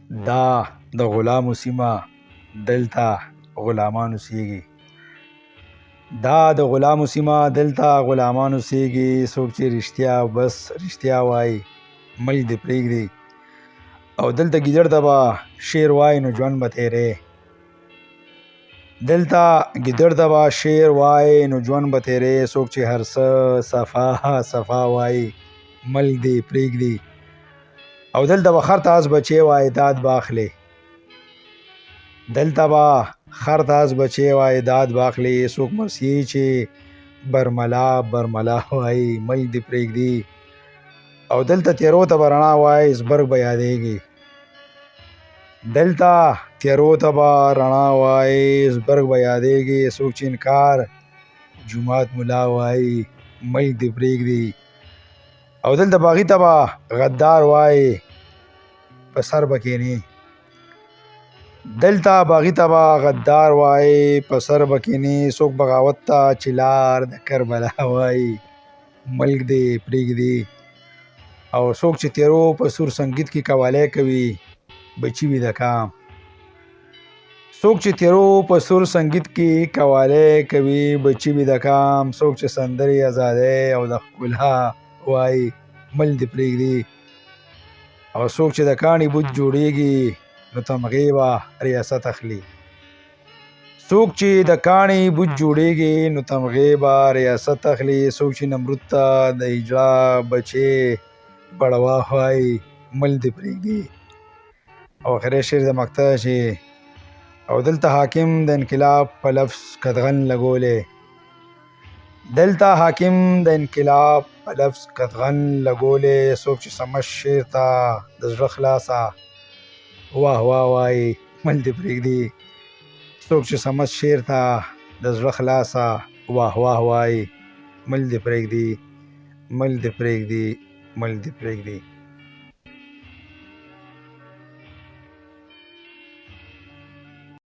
دا د غلامو سیمه دلته غلامان اوسېږي. دا د غلامو سیمه دلته غلامان اوسېږي. څوک چې رښتیا بس رښتیا وایي ملک دې پرېږدي. او دلته ګیدړ ته به شعر وایي نو ژوند به تېرې. دلته ګیدړ ته به شعر وایي نو ژوند به تېرې. څوک چې هر څه صفا صفا وایي ملک دې پرېږدي. او دلته به خر ته اس بچی وایي داد به اخلي. دلته به خر ته اس بچی وایي داد به اخلي. څوک مرسي چې برملا برملا وایي ملک دې پرېږدي. او دلته تیرو ته به رڼا وایي زبرګ به یادېږي. دلته تیرو ته به رڼا وایي زبرګ به یادېږي. څوک چې انکار جومات ملا وایي ملک دې پرېږدي. او دلته باغي ته به غدار وایي په سر به کښېني. دلته باغي ته به غدار وایي په سر به کښېني. څوک بغاوت ته چې لار د کربلا وایي ملک دې پرېږدي. او څوک چې تیرو په سور سنګیت کې قوالی کوي بچي وي د کام. څوک چې تیرو په سور سنګیت کې قوالی کوي بچي وي د کام. څوک چې سندرې ازادۍ او د ښکلا وایي ملک دې پرېږدي. او څوک چې د کاڼي بوت جوړېږي نو تمغې به ریاست اخلي. څوک چې د کاڼي بوت جوړېږي نو تمغې به ریاست اخلي. څوک چې نمرود ته د هجړه بچې بړوا وایي ملک دې پرېږدي. او آخري شعر د مقطع چې او دلته حاکم د انقلاب په لفظ قدغن لګولې. دلته حاکم د انقلاب په لفظ قدغن لګولې. څوک چې سمش شعر ته د زړه خلاصه واه واه وایي ملک دې پرېږدي. څوک چې سمش شعر ته د زړه خلاصه واه واه وایي ملک دې پرېږدي. ملک دې پرېږدي. ملک دې پرېږدي.